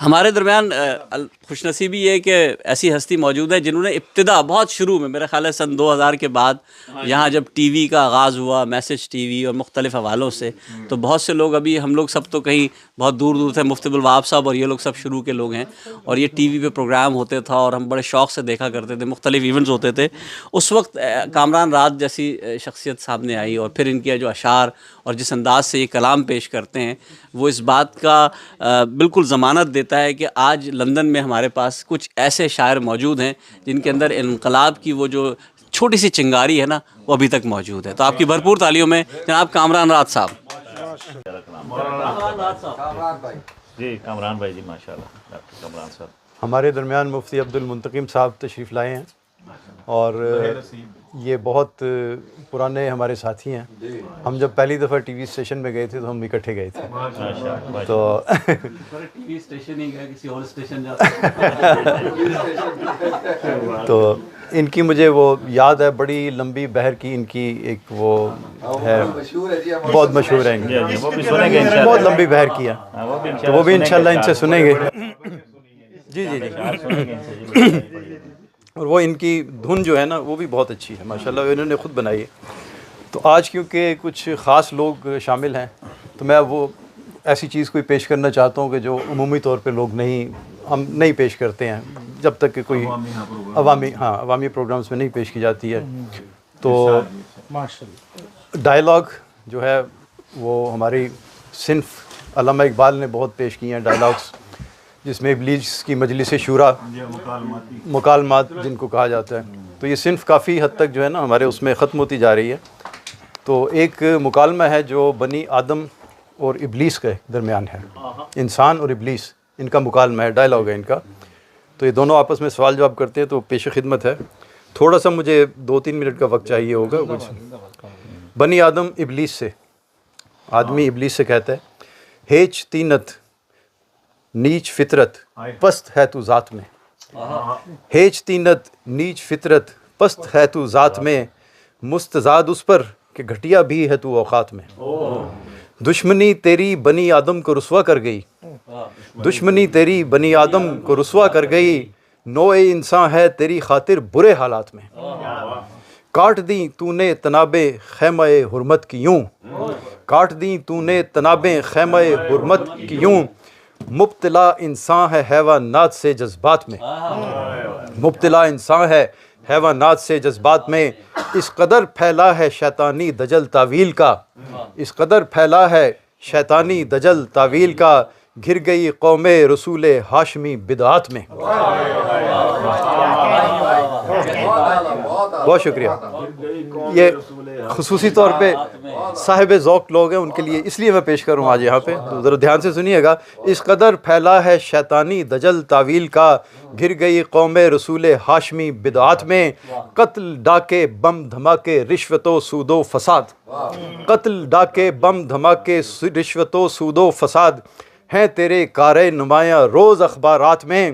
ہمارے درمیان خوش نصیبی یہ ہے کہ ایسی ہستی موجود ہے جنہوں نے ابتدا بہت شروع میں، میرا خیال ہے سن 2000 کے بعد یہاں جب ٹی وی کا آغاز ہوا، میسج ٹی وی اور مختلف حوالوں سے، تو بہت سے لوگ، ابھی ہم لوگ سب تو کہیں بہت دور دور تھے، مفتی ابوالوہاب صاحب اور یہ لوگ سب شروع کے لوگ ہیں، اور یہ ٹی وی پہ پروگرام ہوتے تھا اور ہم بڑے شوق سے دیکھا کرتے تھے، مختلف ایونٹس ہوتے تھے۔ اس وقت کامران رات جیسی شخصیت سامنے آئی، اور پھر ان کے جو اشعار اور جس انداز سے یہ کلام پیش کرتے ہیں وہ اس بات کا بالکل ضمانت دیتا ہے کہ آج لندن میں ہمارے پاس کچھ ایسے شاعر موجود ہیں جن کے اندر انقلاب کی وہ جو چھوٹی سی چنگاری ہے نا، وہ ابھی تک موجود ہے۔ تو آپ کی بھرپور تالیوں میں جناب کامران رات صاحب۔ جی کامران بھائی، جی ماشاء اللہ، ڈاکٹر کامران صاحب ہمارے درمیان مفتی عبدالمنتقم صاحب تشریف لائے ہیں، اور یہ بہت پرانے ہمارے ساتھی ہیں۔ ہم جب پہلی دفعہ ٹی وی اسٹیشن میں گئے تھے تو ہم اکٹھے گئے تھے، تو ٹی وی اسٹیشن ہی گیا، کسی اور اسٹیشن تو ان کی مجھے وہ یاد ہے، بڑی لمبی بحر کی ان کی ایک وہ ہے، بہت مشہور ہے ان کی، وہ بھی سنیں گے بہت لمبی بحر کی ہے، تو وہ بھی انشاءاللہ ان سے سنیں گے۔ جی جی جی، اور وہ ان کی دھن جو ہے نا وہ بھی بہت اچھی ہے ماشاءاللہ، انہوں نے خود بنائی ہے۔ تو آج کیونکہ کچھ خاص لوگ شامل ہیں تو میں وہ ایسی چیز کوئی پیش کرنا چاہتا ہوں کہ جو عمومی طور پہ لوگ ہم نہیں پیش کرتے ہیں، جب تک کہ کوئی عوامی پروگرامز میں نہیں پیش کی جاتی ہے۔ تو ڈائلاگ جو ہے وہ ہماری صنف علامہ اقبال نے بہت پیش کی ہیں ڈائلاگس، جس میں ابلیس کی مجلس شورا، مکالمات جن کو کہا جاتا ہے، تو یہ صنف کافی حد تک جو ہے نا ہمارے اس میں ختم ہوتی جا رہی ہے۔ تو ایک مکالمہ ہے جو بنی آدم اور ابلیس کے درمیان ہے، انسان اور ابلیس، ان کا مکالمہ ہے، ڈائلاگ ہے ان کا۔ تو یہ دونوں آپس میں سوال جواب کرتے ہیں، تو پیش خدمت ہے۔ تھوڑا سا مجھے 2-3 منٹ کا وقت چاہیے ہوگا کچھ۔ بنی آدم ابلیس سے، آدمی ابلیس سے کہتا ہے، ہیچ تینت نیچ فطرت پست ہے تو ذات میں، ہیچ تینت نیچ فطرت پست ہے تو ذات میں، مستزاد اس پر کہ گھٹیا بھی ہے تو اوقات میں۔ دشمنی تیری بنی آدم کو رسوا کر گئی، دشمنی تیری بنی آدم کو رسوا کر گئی، نوع انسان ہے تیری خاطر برے حالات میں، کاٹ دیں تو نے تنابیں خیمہ حرمت کی یوں، کاٹ دیں تو نے تنابیں خیمہ حرمت کی یوں، مبتلا انسان ہے حیوانات سے جذبات میں، مبتلا انسان ہے حیوانات سے جذبات میں، اس قدر پھیلا ہے شیطانی دجل تعویل کا، اس قدر پھیلا ہے شیطانی دجل تعویل کا، گر گئی قوم رسول ہاشمی بدعات میں۔ بہت شکریہ۔ یہ خصوصی طور پہ صاحب ذوق لوگ ہیں، ان کے لیے اس لیے میں پیش کروں آج یہاں پہ، تو ذرا دھیان سے سنیے گا۔ اس قدر پھیلا ہے شیطانی دجل تعویل کا، گر گئی قوم رسول ہاشمی بدعات میں، قتل ڈاکے بم دھماکے رشوت و سود و فساد، قتل ڈاکے بم دھماکے رشوت و سود و فساد ہیں تیرے کارے نمایاں روز اخبارات میں،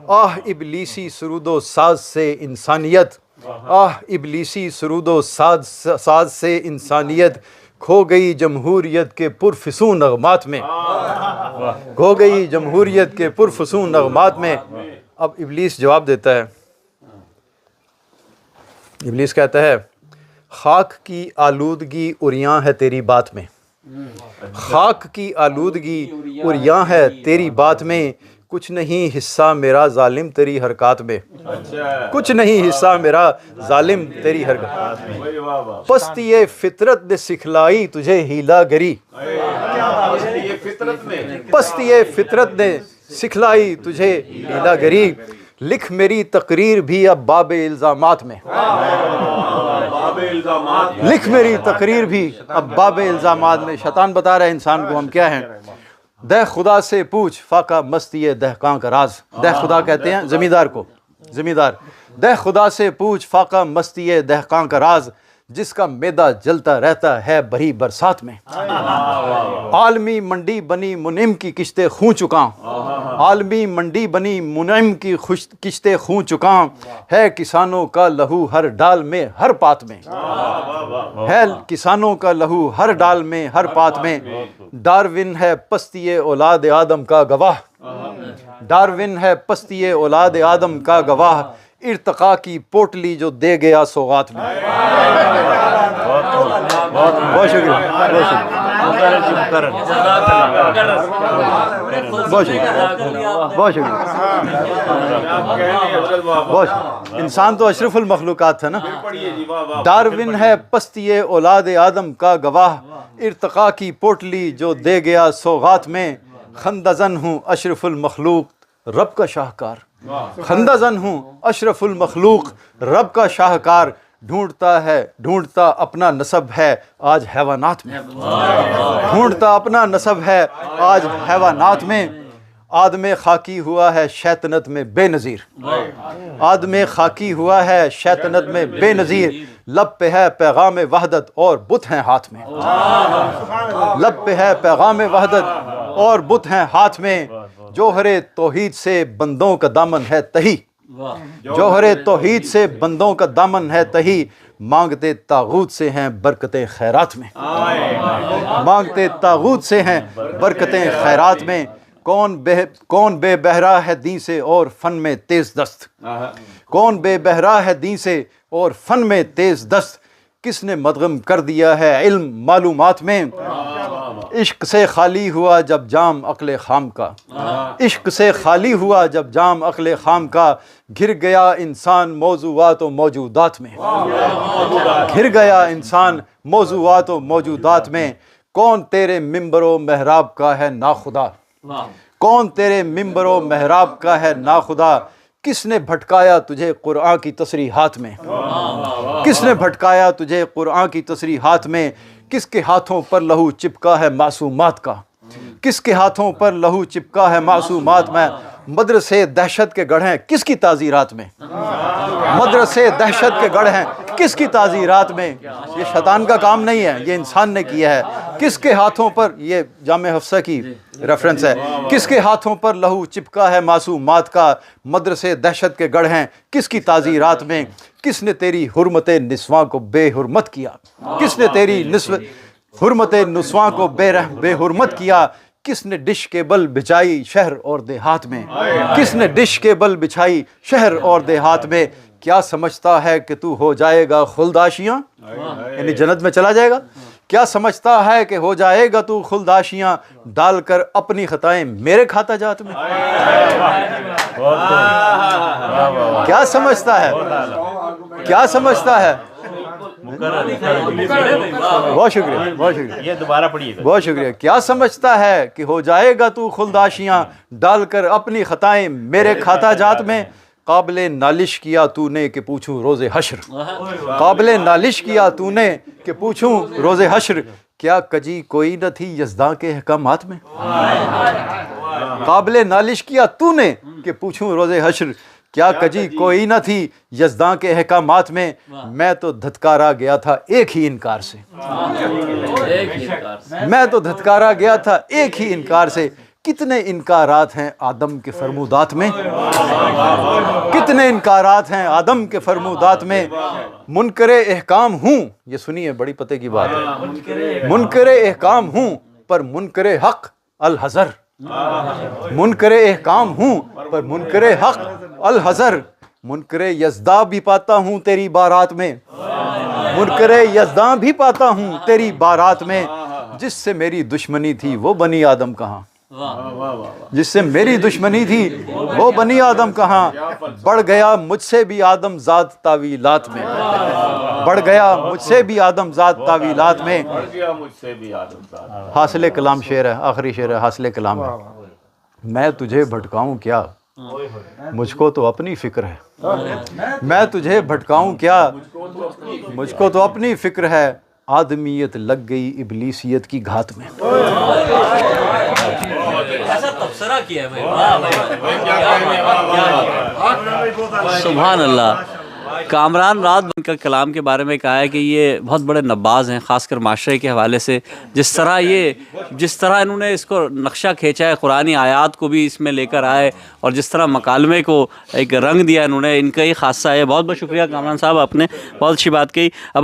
آہ ابلیسی سرود و ساز سے انسانیت، آہ ابلیسی سرود و ساز سے انسانیت، کھو گئی جمہوریت کے پرفسون نغمات میں، کھو گئی جمہوریت کے پرفسون نغمات میں۔ اب ابلیس جواب دیتا ہے، ابلیس کہتا ہے، خاک کی آلودگی عریاں ہے تیری بات میں، خاک کی آلودگی عریاں ہے تیری بات میں، کچھ نہیں حصہ میرا ظالم تیری حرکات میں، کچھ نہیں حصہ میرا ظالم تیری حرکات میں، پستی فطرت نے سکھلائی تجھے ہیلا گری، پستی فطرت نے سکھلائی تجھے ہیلا گری، لکھ میری تقریر بھی اب باب الزامات میں، لکھ میری تقریر بھی اب باب الزامات میں۔ شیطان بتا رہا ہے انسان کو ہم کیا ہیں۔ دہ خدا سے پوچھ فاقہ مستی دہقاں کا راز، دہ خدا کہتے ہیں زمیندار کو، زمیندار، دہ خدا سے پوچھ فاقہ مستی دہقاں کا راز، جس کا میدا جلتا رہتا ہے بری برسات میں، عالمی منڈی بنی منعم کی کشتے خوں چکا، عالمی منڈی بنی منعم کی خوش کشتے خون چکاں، ہے کسانوں کا لہو ہر ڈال میں ہر پات میں، ہے کسانوں کا لہو ہر ڈال میں ہر پات میں، ڈارون ہے پستی اولاد آدم کا گواہ، ڈارون ہے پستی اولاد آدم کا گواہ، ارتقا کی پوٹلی جو دے گیا سوغات میں۔ بہت شکریہ، بہت شکریہ، بہت شکریہ، بہت شکریہ، بہت شکریہ۔ انسان تو اشرف المخلوقات تھا نا۔ ڈارون ہے پستی اولاد آدم کا گواہ، ارتقا کی پوٹلی جو دے گیا سوغات میں، خندہ زن ہوں اشرف المخلوق رب کا شاہکار، خندہ زن ہوں اشرف المخلوق رب کا شاہکار، ڈھونڈتا اپنا نسب ہے آج حیوانات میں، ڈھونڈتا اپنا نسب ہے آج حیوانات میں، آدم خاکی ہوا ہے شیطنت میں بے نظیر، آدم خاکی ہوا ہے شیطنت میں بے نظیر، لب پہ ہے پیغام وحدت اور بت ہیں ہاتھ میں، لب پہ ہے پیغام وحدت اور بت ہیں ہاتھ میں، جوہر توحید سے بندوں کا دامن ہے تہی، جوہر توحید سے بندوں کا دامن ہے تہی، مانگتے تاغوت سے ہیں برکتیں خیرات میں، مانگتے تاغوت سے ہیں برکتیں خیرات میں، کون بے بہرا ہے دین سے اور فن میں تیز دست، کون بے بہرا ہے دین سے اور فن میں تیز دست، کس نے مدغم کر دیا ہے علم معلومات میں، عشق سے خالی ہوا جب جام عقل خام کا، عشق سے خالی ہوا جب جام عقل خام کا، گر گیا انسان موضوعات و موجودات میں، گر گیا انسان موضوعات و موجودات میں، کون تیرے ممبر و محراب کا ہے ناخدا، کون تیرے ممبر و محراب کا ہے ناخدا، کس نے بھٹکایا تجھے قرآن کی تصریحات میں، کس نے بھٹکایا تجھے قرآن کی تصریحات میں، کس کے ہاتھوں پر لہو چپکا ہے معصومات کا، کس کے ہاتھوں پر لہو چپکا ہے معصومات میں، مدرسے دہشت کے گڑھ ہیں کس کی تعزیرات میں، مدرسے دہشت کے گڑھ ہیں کس کی تعزیرات میں، یہ شیطان کا کام نہیں ہے، یہ انسان نے کیا ہے، کس کے ہاتھوں پر، یہ جامع حفصہ کی ریفرنس ہے، کس کے ہاتھوں پر لہو چپکا ہے معصومات کا، مدرسے دہشت کے گڑھ ہیں کس کی تعزیرات میں، کس نے تیری حرمت نسواں کو بے حرمت کیا، کس نے تیری حرمت نسواں کو بے حرمت کیا، کس نے ڈش کے بل بچھائی شہر اور دیہات میں، کس نے ڈش کے بل بچھائی شہر اور دیہات میں، کیا سمجھتا ہے کہ تو ہو جائے گا خلد آشیاں، یعنی جنت میں چلا جائے گا، کیا سمجھتا ہے کہ ہو جائے گا تو خلد آشیاں، ڈال کر اپنی خطائیں میرے کھاتا جات میں، کیا سمجھتا ہے، کیا سمجھتا ہے، بہت شکریہ، بہت شکریہ، یہ دوبارہ پڑھیے، بہت شکریہ، کیا سمجھتا ہے کہ ہو جائے گا تو خلد آشیاں، ڈال کر اپنی خطائیں میرے کھاتا جات میں، قابل نالش کیا تو نے کہ پوچھوں روز حشر، قابل نالش کیا تو نے کہ پوچھوں روز حشر، کیا کجی کوئی نہ تھی یزداں کے احکامات میں، قابل نالش کیا تو نے کہ پوچھوں روز حشر، کیا کجی کوئی نہ تھی یزداں کے احکامات میں تو دھتکارا گیا تھا ایک ہی انکار سے، میں تو دھتکارا گیا تھا ایک ہی انکار سے، کتنے انکارات ہیں آدم کے فرمودات میں، کتنے انکارات ہیں آدم کے فرمودات میں، منکر احکام ہوں، یہ سنیے بڑی پتے کی بات ہے، منکر احکام ہوں پر منکر حق الحذر، منکر احکام ہوں پر منکر حق الحذر، منکر یزداں بھی پاتا ہوں تیری بارات میں، منکر یزداں بھی پاتا ہوں تیری بارات میں، جس سے میری دشمنی تھی وہ بنی آدم کہاں، جس سے میری دشمنی تھی وہ بنی آدم کہاں، بڑھ گیا مجھ سے بھی آدم ذات تعویلات میں، بڑھ گیا مجھ سے بھی آدم ذات تعویلات میں، حاصل کلام شعر ہے، آخری شعر ہے، حاصل کلام ہے، میں تجھے بھٹکاؤں کیا مجھ کو تو اپنی فکر ہے، میں تجھے بھٹکاؤں کیا مجھ کو تو اپنی فکر ہے، آدمیت لگ گئی ابلیسیت کی گھات میں، ایسا تبصرہ کیا ہے بھائی، سبحان اللہ، کامران رات کا کلام کے بارے میں کہا ہے کہ یہ بہت بڑے نباز ہیں، خاص کر معاشرے کے حوالے سے. جس طرح انہوں نے اس کو نقشہ کھینچا ہے، قرآنی آیات کو بھی اس میں لے کر آئے، اور جس طرح مکالمے کو ایک رنگ دیا انہوں نے، ان کا ہی خاصہ ہے. بہت بہت شکریہ کامران صاحب، آپ نے بہت اچھی بات کہی. اب